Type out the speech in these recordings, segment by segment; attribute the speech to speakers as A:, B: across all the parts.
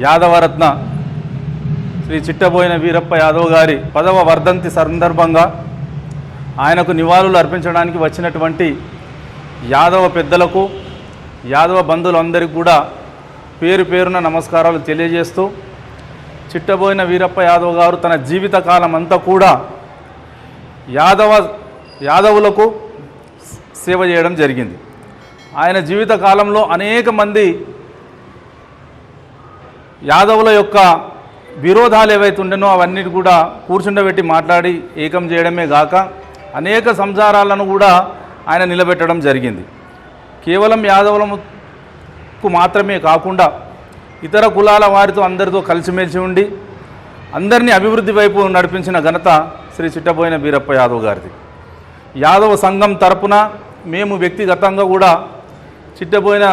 A: యాదవరత్న శ్రీ చిట్టబోయిన వీరప్ప యాదవ్ గారి 10వ వర్ధంతి సందర్భంగా ఆయనకు నివాళులు అర్పించడానికి వచ్చినటువంటి యాదవ పెద్దలకు, యాదవ బంధువులందరికీ కూడా పేరు పేరున నమస్కారాలు తెలియజేస్తూ, చిట్టబోయిన వీరప్ప యాదవ్ గారు తన జీవితకాలం అంతా కూడా యాదవులకు సేవ చేయడం జరిగింది. ఆయన జీవితకాలంలో అనేక మంది యాదవుల యొక్క విరోధాలు ఏవైతే ఉండేనో అవన్నీ కూడా కూర్చుండబెట్టి మాట్లాడి ఏకం చేయడమే గాక అనేక సంసారాలను కూడా ఆయన నిలబెట్టడం జరిగింది. కేవలం యాదవులకు మాత్రమే కాకుండా ఇతర కులాల వారితో అందరితో కలిసిమెలిసి ఉండి అందరినీ అభివృద్ధి వైపు నడిపించిన ఘనత శ్రీ చిట్టబోయిన వీరప్ప యాదవ్ గారిది. యాదవ సంఘం తరపున మేము వ్యక్తిగతంగా కూడా చిట్టబోయిన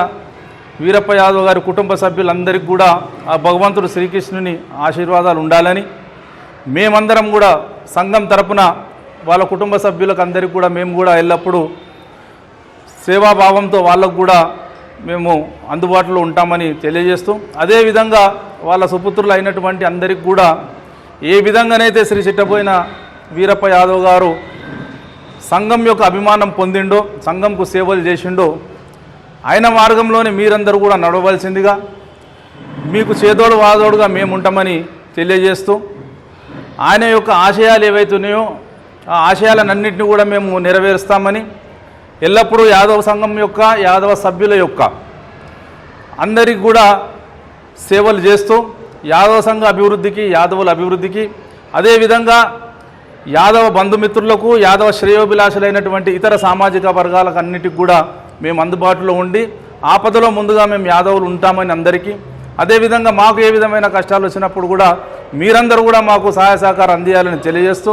A: వీరప్ప యాదవ్ గారి కుటుంబ సభ్యులందరికీ కూడా ఆ భగవంతుడు శ్రీకృష్ణుని ఆశీర్వాదాలు ఉండాలని, మేమందరం కూడా సంఘం తరపున వాళ్ళ కుటుంబ సభ్యులకు అందరికీ కూడా మేము కూడా ఎల్లప్పుడూ సేవాభావంతో వాళ్ళకు కూడా మేము అందుబాటులో ఉంటామని తెలియజేస్తూ, అదేవిధంగా వాళ్ళ సుపుత్రులు అయినటువంటి అందరికీ కూడా ఏ విధంగానైతే శ్రీ చిట్టబోయిన వీరప్ప యాదవ్ గారు సంఘం యొక్క అభిమానం పొందిండో, సంఘంకు సేవలు చేసిండో, ఆయన మార్గంలోనే మీరందరూ కూడా నడవలసిందిగా, మీకు చేదోడు వాదోడుగా మేము ఉంటామని తెలియజేస్తూ, ఆయన యొక్క ఆశయాలు ఏవైతున్నాయో ఆ ఆశయాలన్నింటినీ కూడా మేము నెరవేరుస్తామని, ఎల్లప్పుడూ యాదవ సంఘం యొక్క, యాదవ సభ్యుల యొక్క అందరికీ కూడా సేవలు చేస్తూ యాదవ సంఘ అభివృద్ధికి, యాదవుల అభివృద్ధికి, అదేవిధంగా యాదవ బంధుమిత్రులకు, యాదవ శ్రేయోభిలాషులైనటువంటి ఇతర సామాజిక వర్గాలకు అన్నిటికి కూడా మేము అందుబాటులో ఉండి ఆపదలో ముందుగా మేము యాదవులు ఉంటామని అందరికీ, అదేవిధంగా మాకు ఏ విధమైన కష్టాలు వచ్చినప్పుడు కూడా మీరందరూ కూడా మాకు సహాయ సహకారం అందియాలని తెలియజేస్తూ,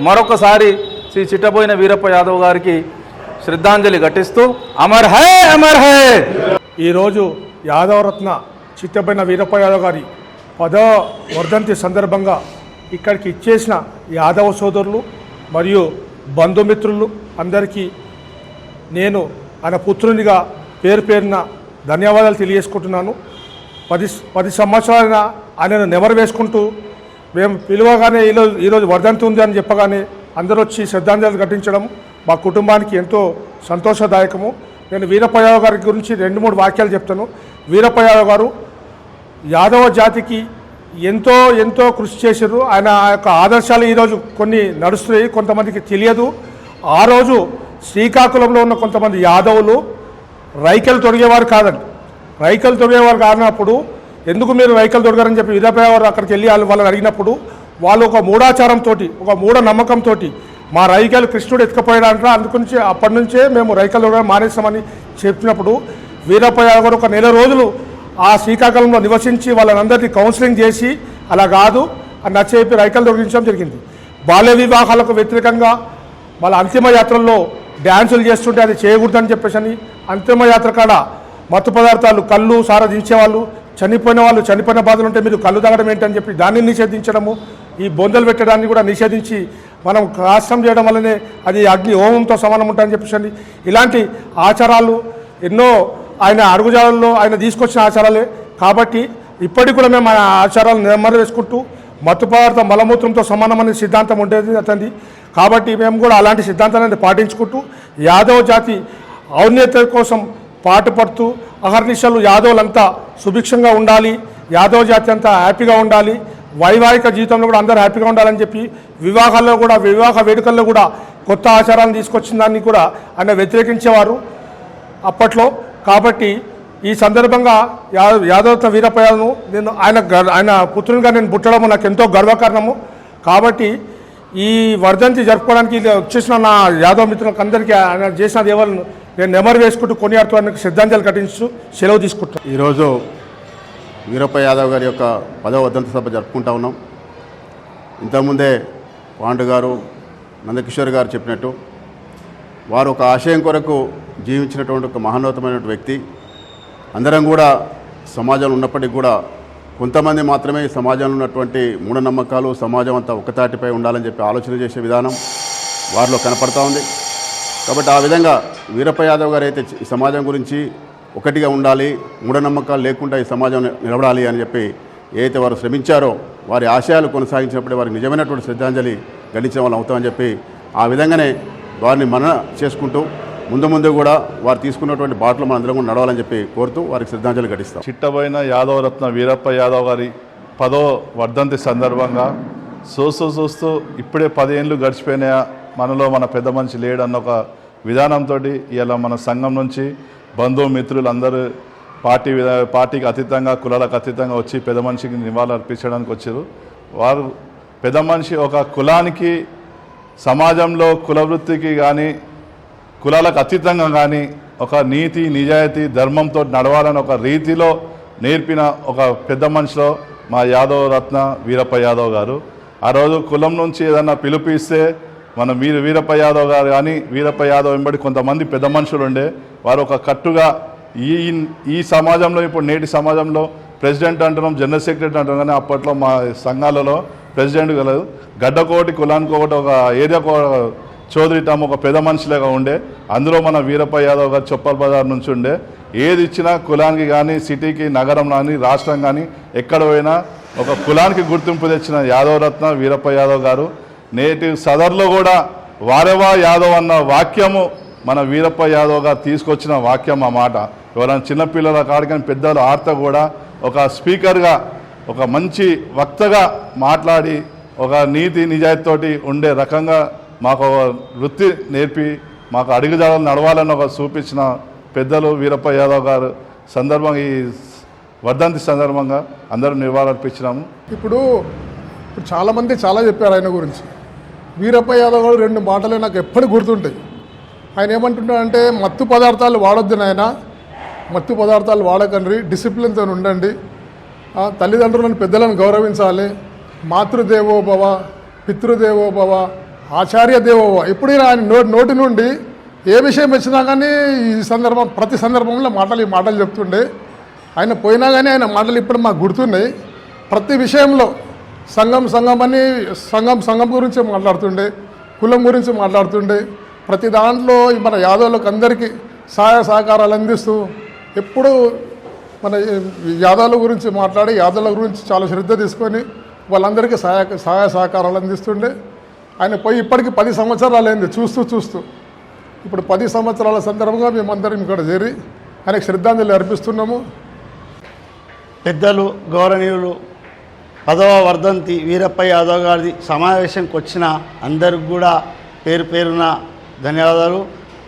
A: మరొకసారి శ్రీ చిట్టబోయిన వీరప్ప యాదవ్ గారికి శ్రద్ధాంజలి ఘటిస్తూ అమర్ హై అమర్ హై.
B: ఈరోజు యాదవరత్న చిట్టబోయిన వీరప్ప యాదవ్ గారి 10వ వర్ధంతి సందర్భంగా ఇక్కడికి ఇచ్చేసిన యాదవ సోదరులు మరియు బంధుమిత్రులు అందరికీ నేను ఆయన పుత్రునిగా పేరు పేరున ధన్యవాదాలు తెలియజేసుకుంటున్నాను. 10 సంవత్సరాలైనా ఆయనను నెమరు వేసుకుంటూ మేము పిలువగానే ఈరోజు వర్ధంతి ఉంది అని చెప్పగానే అందరూ వచ్చి శ్రద్ధాంజలి ఘటించడం మా కుటుంబానికి ఎంతో సంతోషదాయకము. నేను వీరప్ప యాదవ్ గారి గురించి 2-3 వాక్యాలు చెప్తాను. వీరప్ప యాదవ్ గారు యాదవ జాతికి ఎంతో కృషి చేశారు. ఆయన యొక్క ఆదర్శాలు ఈరోజు కొన్ని నడుస్తున్నాయి, కొంతమందికి తెలియదు. ఆ రోజు శ్రీకాకుళంలో ఉన్న కొంతమంది యాదవులు రైకలు తొడిగేవారు కాదండి. రైకలు తొడిగేవారు కానప్పుడు ఎందుకు మీరు రైకలు తొడిగారని చెప్పి వీరప్ప యాదవ్ అక్కడికి వెళ్ళి వాళ్ళని అడిగినప్పుడు వాళ్ళు ఒక మూఢాచారంతో, ఒక మూఢ నమ్మకంతో మా రైకలు కృష్ణుడు ఎత్తుకపోయాడంట, అందుగురించి అప్పటి నుంచే మేము రైకలు తొడగడం మానేస్తామని చెప్పినప్పుడు వీరప్ప యాదవ్ గారు ఒక 1 నెల రోజులు ఆ శ్రీకాకుళంలో నివసించి వాళ్ళందరినీ కౌన్సిలింగ్ చేసి అలా కాదు అని నచ్చేపి రైకలు తొలగించడం జరిగింది. బాల్య వివాహాలకు వ్యతిరేకంగా వాళ్ళ అంతిమ యాత్రల్లో డ్యాన్సులు చేస్తుంటే అది చేయకూడదని చెప్పేసి అని అంతిమ యాత్ర కాడ మత్తు పదార్థాలు, కళ్ళు సారదించేవాళ్ళు, చనిపోయిన బాధలు ఉంటే మీరు కళ్ళు తాగడం ఏంటని చెప్పి దాన్ని నిషేధించడము, ఈ బొందలు పెట్టడాన్ని కూడా నిషేధించి మనం కాష్టం చేయడం వల్లనే అది అగ్ని హోమంతో సమానం ఉంటుందని చెప్పేసి ఇలాంటి ఆచారాలు ఎన్నో ఆయన అడుగుజాడల్లో ఆయన తీసుకొచ్చిన ఆచారాలే. కాబట్టి ఇప్పటికి కూడా మేము ఆ ఆచారాలను నెమ్మది వేసుకుంటూ మత్తు పదార్థ మలమూత్రంతో సమానమనే సిద్ధాంతం ఉండేది అతనిది. కాబట్టి మేము కూడా అలాంటి సిద్ధాంతాలను పాటించుకుంటూ యాదవ జాతి ఔన్నత్య కోసం పాటుపడుతూ అహర్నిశలు యాదవులంతా సుభిక్షంగా ఉండాలి, యాదవ జాతి అంతా హ్యాపీగా ఉండాలి, వైవాహిక జీవితంలో కూడా అందరూ హ్యాపీగా ఉండాలని చెప్పి వివాహాల్లో కూడా, వివాహ వేడుకల్లో కూడా కొత్త ఆచారాలను తీసుకొచ్చిన దాన్ని కూడా ఆయన వ్యతిరేకించేవారు అప్పట్లో. కాబట్టి ఈ సందర్భంగా యాదవరత్న వీరప్ప యాదవ్ను నేను ఆయన పుత్రునిగా నేను పుట్టడం నాకు ఎంతో గర్వకారణము. కాబట్టి ఈ వర్ధంతి జరుపుకోవడానికి వచ్చేసిన నా యాదవ మిత్రులకు అందరికీ ఆయన చేసిన దేవాలను నేను నెమరు వేసుకుంటూ కొనియాడుతూ ఆయనకు శ్రద్ధాంజలి ఘటించు సెలవు తీసుకుంటాను.
C: ఈరోజు వీరప్ప యాదవ్ గారి యొక్క 10వ వర్ధంతి సభ జరుపుకుంటా ఉన్నాం. ఇంతకుముందే పాండు గారు, నందకిషోర్ గారు చెప్పినట్టు వారు ఒక ఆశయం కొరకు జీవించినటువంటి ఒక మహోన్నతమైనటువంటి వ్యక్తి. అందరం కూడా సమాజంలో ఉన్నప్పటికీ కూడా కొంతమంది మాత్రమే ఈ సమాజంలో ఉన్నటువంటి మూఢనమ్మకాలు, సమాజం అంతా ఒకతాటిపై ఉండాలని చెప్పి ఆలోచన చేసే విధానం వారిలో కనపడతా ఉంది. కాబట్టి ఆ విధంగా వీరప్ప యాదవ్ గారు అయితే ఈ సమాజం గురించి ఒకటిగా ఉండాలి, మూఢనమ్మకాలు లేకుండా ఈ సమాజం నిలబడాలి అని చెప్పి ఏదైతే వారు శ్రమించారో వారి ఆశయాలు కొనసాగించినప్పుడే వారికి నిజమైనటువంటి శ్రద్ధాంజలి ఘటించిన వాళ్ళు అవుతామని చెప్పి ఆ విధంగానే వారిని మనన చేసుకుంటూ ముందు ముందు కూడా వారు తీసుకున్నటువంటి బాటలు మనందరం కూడా నడవాలని చెప్పి కోరుతూ వారికి శ్రద్ధాంజలి ఘటిస్తాం.
D: చిట్టబోయిన యాదవ రత్న వీరప్ప యాదవ్ గారి 10వ వర్ధంతి సందర్భంగా చూస్తూ ఇప్పుడే 10 ఏళ్ళు గడిచిపోయినాయా, మనలో మన పెద్ద మనిషి లేడన్న ఒక విధానంతో ఇలా మన సంఘం నుంచి బంధుమిత్రులు అందరూ పార్టీకి అతీతంగా కులాలకు అతీతంగా వచ్చి పెద్ద మనిషికి నివాళులు అర్పించడానికి వచ్చారు. వారు పెద్ద మనిషి ఒక కులానికి, సమాజంలో కుల వృత్తికి కానీ కులాలకు అతీతంగా కానీ ఒక నీతి నిజాయితీ ధర్మంతో నడవాలని ఒక రీతిలో నేర్పిన ఒక పెద్ద మనిషిలో మా యాదవ రత్న వీరప్ప యాదవ్ గారు. ఆ రోజు కులం నుంచి ఏదన్నా పిలుపు ఇస్తే మన వీరప్ప యాదవ్ గారు కానీ వీరప్ప యాదవ్ వెంబడి కొంతమంది పెద్ద మనుషులు ఉండే వారు ఒక కట్టుగా ఈ సమాజంలో ఇప్పుడు నేటి సమాజంలో ప్రెసిడెంట్ అంటున్నాం, జనరల్ సెక్రటరీ అంటున్నాం, కానీ అప్పట్లో మా సంఘాలలో ప్రెసిడెంట్ కలదు గడ్డకోటి కులానికి ఒకటి ఒక ఏరియా చౌదరి టామ్ ఒక పెద్ద మనిషిలాగా ఉండే. అందులో మన వీరప్ప యాదవ్ గారు చొప్పల్ బజార్ నుంచి ఉండే. ఏది ఇచ్చినా కులానికి కానీ సిటీకి నగరం కానీ రాష్ట్రం కానీ ఎక్కడ పోయినా ఒక కులానికి గుర్తింపు తెచ్చిన యాదవ రత్న వీరప్ప యాదవ్ గారు. నేటి సదర్లో కూడా వారెవా యాదవ్ అన్న వాక్యము మన వీరప్ప యాదవ్ గారు తీసుకొచ్చిన వాక్యం. ఆ మాట ఎవరైనా చిన్నపిల్లల కాడికని పెద్దలు ఆర్త కూడా ఒక స్పీకర్గా ఒక మంచి వక్తగా మాట్లాడి ఒక నీతి నిజాయితీతోటి ఉండే రకంగా మాకు వృత్తి నేర్పి మాకు అడుగుజాడలు నడవాలని ఒక చూపించిన పెద్దలు వీరప్ప యాదవ్ గారు సందర్భంగా ఈ వర్ధంతి సందర్భంగా అందరూ నివాళులర్పించినాము.
B: ఇప్పుడు చాలామంది చాలా చెప్పారు ఆయన గురించి. వీరప్ప యాదవ్ గారు 2 మాటలే నాకు ఎప్పటికీ గుర్తుంటాయి. ఆయన ఏమంటున్నాడంటే మత్తు పదార్థాలు వాడొద్దు నాయన, మత్తు పదార్థాలు వాడకండి, డిసిప్లిన్తో ఉండండి, తల్లిదండ్రులను పెద్దలను గౌరవించాలి, మాతృదేవోభవ పితృదేవోభవ ఆచార్య దేవోభవ. ఎప్పుడైనా ఆయన నోటి నుండి ఏ విషయం వచ్చినా కానీ ఈ ప్రతి సందర్భంలో ఈ మాటలు చెప్తుండే. ఆయన పోయినా కానీ ఆయన మాటలు ఇప్పుడు మాకు గుర్తున్నాయి. ప్రతి విషయంలో సంఘం గురించి మాట్లాడుతుండే, కులం గురించి మాట్లాడుతుండే. ప్రతి దాంట్లో మన యాదవులకు అందరికీ సహాయ సహకారాలు అందిస్తూ ఎప్పుడు మన యాదవుల గురించి మాట్లాడి యాదవుల గురించి చాలా శ్రద్ధ తీసుకొని వాళ్ళందరికీ సహాయ సహకారాలు అందిస్తుండే. ఆయన పోయి ఇప్పటికీ 10 సంవత్సరాలు అయింది. చూస్తూ ఇప్పుడు 10 సంవత్సరాల సందర్భంగా మేమందరం ఇక్కడ చేరి ఆయనకు శ్రద్ధాంజలి అర్పిస్తున్నాము.
E: పెద్దలు గౌరవనీయులు 10వ వర్ధంతి వీరప్ప యాదవ్ గారి సమావేశంకి వచ్చిన అందరికి కూడా పేరున ధన్యవాదాలు.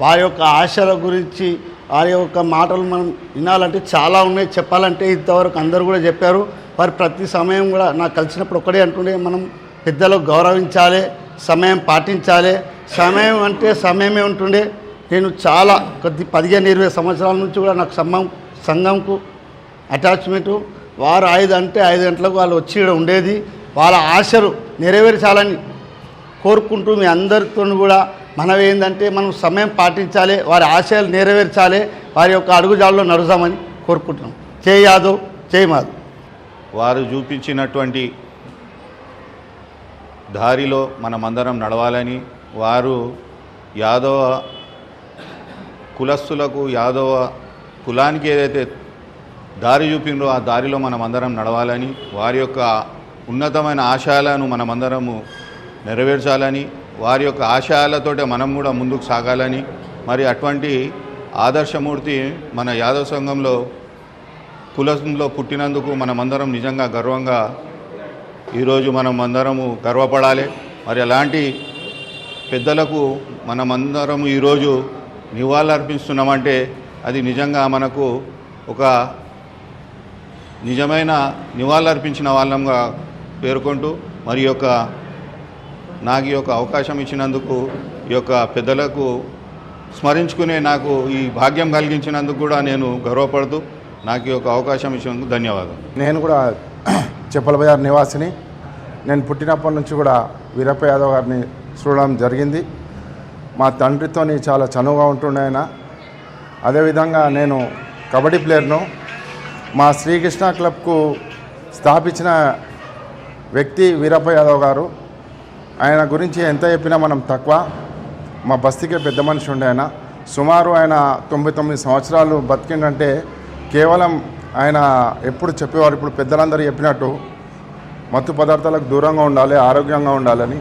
E: వారి యొక్క ఆశల గురించి వారి యొక్క మాటలు మనం వినాలంటే చాలా ఉన్నాయి, చెప్పాలంటే ఇంతవరకు అందరూ కూడా చెప్పారు. వారు ప్రతి సమయం కూడా నాకు కలిసినప్పుడు ఒకటే అంటుండే, మనం పెద్దలకు గౌరవించాలి, సమయం పాటించాలి. సమయం అంటే సమయమే ఉంటుండే. నేను చాలా 15-20 సంవత్సరాల నుంచి కూడా నాకు సంఘంకు అటాచ్మెంటు. వారు 5 అంటే 5 గంటలకు వాళ్ళు వచ్చి ఉండేది. వాళ్ళ ఆశలు నెరవేర్చాలని కోరుకుంటూ మీ అందరితో కూడా మనవి ఏంటంటే మనం సమయం పాటించాలి, వారి ఆశయాలు నెరవేర్చాలి, వారి యొక్క అడుగుజాడలో నడుదామని కోరుకుంటున్నాం. జై యాదవ్, జై మాధవ్.
F: వారు చూపించినటువంటి దారిలో మనమందరం నడవాలని, వారు యాదవ కులస్తులకు యాదవ కులానికి ఏదైతే దారి చూపినో ఆ దారిలో మనమందరం నడవాలని, వారి యొక్క ఉన్నతమైన ఆశయాలను మనమందరము నెరవేర్చాలని, వారి యొక్క ఆశయాలతోటే మనం కూడా ముందుకు సాగాలని, మరి అటువంటి ఆదర్శమూర్తి మన యాదవ సంఘంలో కులంలో పుట్టినందుకు మనమందరం నిజంగా గర్వంగా ఈరోజు మనమందరము గర్వపడాలి. మరి అలాంటి పెద్దలకు మనమందరం ఈరోజు నివాళులర్పిస్తున్నామంటే అది నిజంగా మనకు ఒక నిజమైన నివాళులర్పించిన వాళ్ళంగా పేర్కొంటూ మరి నాకు ఈ యొక్క అవకాశం ఇచ్చినందుకు ఈ యొక్క పెద్దలకు స్మరించుకునే నాకు ఈ భాగ్యం కలిగించినందుకు కూడా నేను గర్వపడుతూ నాకు ఈ యొక్క అవకాశం ఇచ్చినందుకు ధన్యవాదాలు.
G: నేను కూడా చొప్పల బజార్ నివాసిని. నేను పుట్టినప్పటి నుంచి కూడా వీరప్ప యాదవ్ గారిని చూడడం జరిగింది. మా తండ్రితో చాలా చనువుగా ఉంటుండే ఆయన. అదేవిధంగా నేను కబడ్డీ ప్లేయర్ను. మా శ్రీకృష్ణ క్లబ్కు స్థాపించిన వ్యక్తి వీరప్ప యాదవ్ గారు. ఆయన గురించి ఎంత చెప్పినా మనం తక్కువ. మా బస్తీకే పెద్ద మనిషి ఉండే ఆయన. సుమారు ఆయన 99 సంవత్సరాలు బతికిండంటే కేవలం ఆయన ఎప్పుడు చెప్పేవారు, ఇప్పుడు పెద్దలందరూ చెప్పినట్టు మత్తు పదార్థాలకు దూరంగా ఉండాలి, ఆరోగ్యంగా ఉండాలని.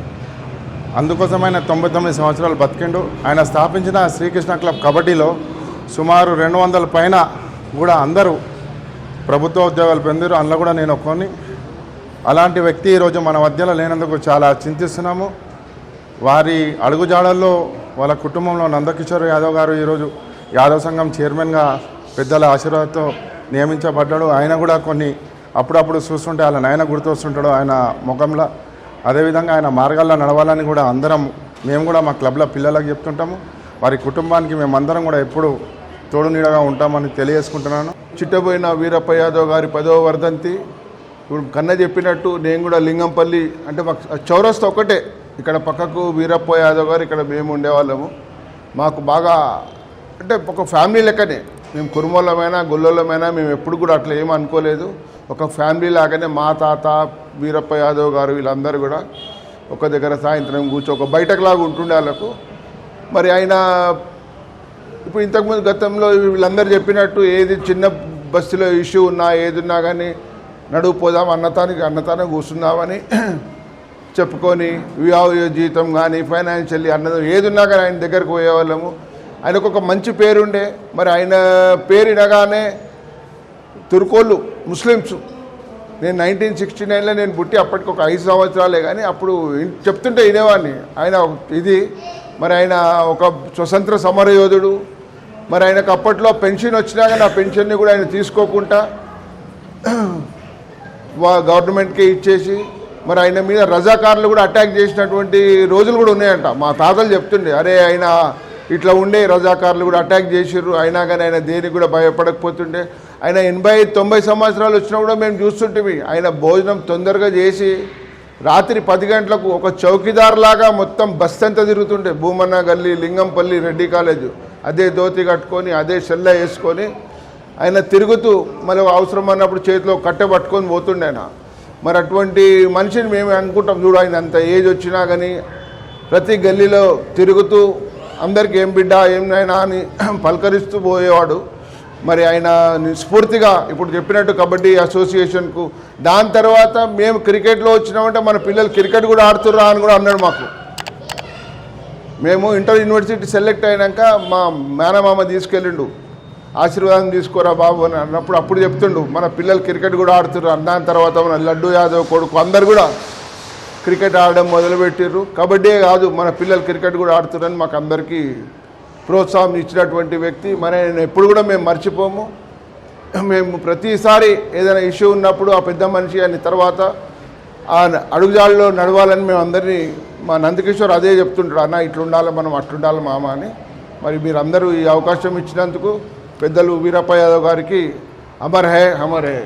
G: అందుకోసం ఆయన 99 సంవత్సరాలు బతికిండు. ఆయన స్థాపించిన శ్రీకృష్ణ క్లబ్ కబడ్డీలో సుమారు 200 పైన కూడా అందరూ ప్రభుత్వ ఉద్యోగాలు పొందారు. అందులో కూడా నేను ఒక్కొని. అలాంటి వ్యక్తి ఈరోజు మన మధ్యలో లేనందుకు చాలా చింతిస్తున్నాము. వారి అడుగుజాడల్లో వాళ్ళ కుటుంబంలో నందకిషోర్ యాదవ్ గారు ఈరోజు యాదవ్ సంఘం చైర్మన్గా పెద్దల ఆశీర్వాదంతో నియమించబడ్డాడు. ఆయన కూడా కొన్ని అప్పుడప్పుడు చూస్తుంటే వాళ్ళ నాయన గుర్తొస్తుంటాడు ఆయన ముఖంలో. అదేవిధంగా ఆయన మార్గాల్లో నడవాలని కూడా అందరం మేము కూడా మా క్లబ్లో పిల్లలకు చెప్తుంటాము. వారి కుటుంబానికి మేమందరం కూడా ఎప్పుడు తోడు నీడగా ఉంటామని తెలియజేసుకుంటున్నాను.
H: చిట్టబోయిన వీరప్ప యాదవ్ గారి 10వ వర్ధంతి. ఇప్పుడు కన్న చెప్పినట్టు నేను కూడా లింగంపల్లి అంటే మాకు చౌరస్తా ఒకటే, ఇక్కడ పక్కకు వీరప్ప యాదవ్ గారు, ఇక్కడ మేము ఉండేవాళ్ళము. మాకు బాగా అంటే ఒక ఫ్యామిలీ లెక్కనే. మేము కురుమోళ్ళమైనా గొల్లోళ్ళమైనా మేము ఎప్పుడు కూడా అట్లా ఏమీ అనుకోలేదు. ఒక ఫ్యామిలీ లాగానే మా తాత వీరప్ప యాదవ్ గారు వీళ్ళందరూ కూడా ఒక దగ్గర సాయంత్రం కూర్చో ఒక బయటకులాగా ఉంటుండే వాళ్ళకు. మరి ఆయన ఇప్పుడు ఇంతకుముందు గతంలో వీళ్ళందరూ చెప్పినట్టు ఏది చిన్న బస్సులో ఇష్యూ ఉన్నా ఏది ఉన్నా కానీ నడుపుపోదాం అన్నతానే కూర్చుందామని చెప్పుకొని వివాహ జీతం కానీ ఫైనాన్షియల్లీ అన్నది ఏది ఉన్నా కానీ ఆయన దగ్గరకు పోయేవాళ్ళము. ఆయనకు ఒక మంచి పేరుండే. మరి ఆయన పేరు వినగానే తుర్కోళ్ళు ముస్లిమ్స్, నేను 1969లో నేను పుట్టి అప్పటికి ఒక 5 సంవత్సరాలే కానీ అప్పుడు చెప్తుంటే వినేవాడిని. ఆయన ఇది మరి ఆయన ఒక స్వతంత్ర సమరయోధుడు. మరి ఆయనకు అప్పట్లో పెన్షన్ వచ్చినా కానీ ఆ పెన్షన్ని కూడా ఆయన తీసుకోకుండా గవర్నమెంట్కే ఇచ్చేసి మరి ఆయన మీద రజాకారులు కూడా అటాక్ చేసినటువంటి రోజులు కూడా ఉన్నాయంట. మా తాతలు చెప్తుండే, అరే ఆయన ఇట్లా ఉండే రజాకారులు కూడా అటాక్ చేసిర్రు, అయినా కానీ ఆయన దేనికి కూడా భయపడకపోతుండే. ఆయన 80-90 సంవత్సరాలు వచ్చినా కూడా మేము చూస్తుంటే ఆయన భోజనం తొందరగా చేసి రాత్రి 10 గంటలకు ఒక చౌకీదార్ లాగా మొత్తం బస్ అంతా తిరుగుతుండే. భూమన్న గల్లీ, లింగంపల్లి, రెడ్డి కాలేజు, అదే ధోతి కట్టుకొని అదే షెల్ల వేసుకొని ఆయన తిరుగుతూ మరి అవసరం అన్నప్పుడు చేతిలో కట్టె పట్టుకొని పోతుండే ఆయన. మరి అటువంటి మనిషిని మేము అనుకుంటాం చూడు, ఆయన అంత ఏజ్ వచ్చినా కానీ ప్రతి గల్లీలో తిరుగుతూ అందరికీ ఏం బిడ్డ ఏం నాయనా అని పలకరిస్తూ పోయేవాడు. మరి ఆయన స్ఫూర్తిగా ఇప్పుడు చెప్పినట్టు కబడ్డీ అసోసియేషన్కు, దాని తర్వాత మేము క్రికెట్లో వచ్చినామంటే మన పిల్లలు క్రికెట్ కూడా ఆడుతుర్రా అని కూడా అన్నాడు మాకు. మేము ఇంటర్ యూనివర్సిటీ సెలెక్ట్ అయినాక మా మేనమామ తీసుకెళ్ళిండు, ఆశీర్వాదం తీసుకోరా బాబు అని అన్నప్పుడు అప్పుడు చెప్తుండు మన పిల్లలు క్రికెట్ కూడా ఆడుతుర్రు. దాని తర్వాత మన లడ్డు యాదవ్ కొడుకు అందరు కూడా క్రికెట్ ఆడడం మొదలుపెట్టిర్రు. కబడ్డీ కాదు మన పిల్లలు క్రికెట్ కూడా ఆడుతున్నారని మాకు అందరికీ ప్రోత్సాహం ఇచ్చినటువంటి వ్యక్తి. మరి నేను ఎప్పుడు కూడా మేము మర్చిపోము. మేము ప్రతిసారి ఏదైనా ఇష్యూ ఉన్నప్పుడు ఆ పెద్ద మనిషి అని తర్వాత ఆ అడుగుజాడలో నడవాలని మేము అందరినీ మా నందకిషోర్ అదే చెప్తుంటాడు, అన్న ఇట్లుండాలి మనం అట్లుండాలి మామ అని. మరి మీరందరూ ఈ అవకాశం ఇచ్చినందుకు పెద్దలు వీరప్ప యాదవ్ గారికి అమర్ హై అమర్ హై.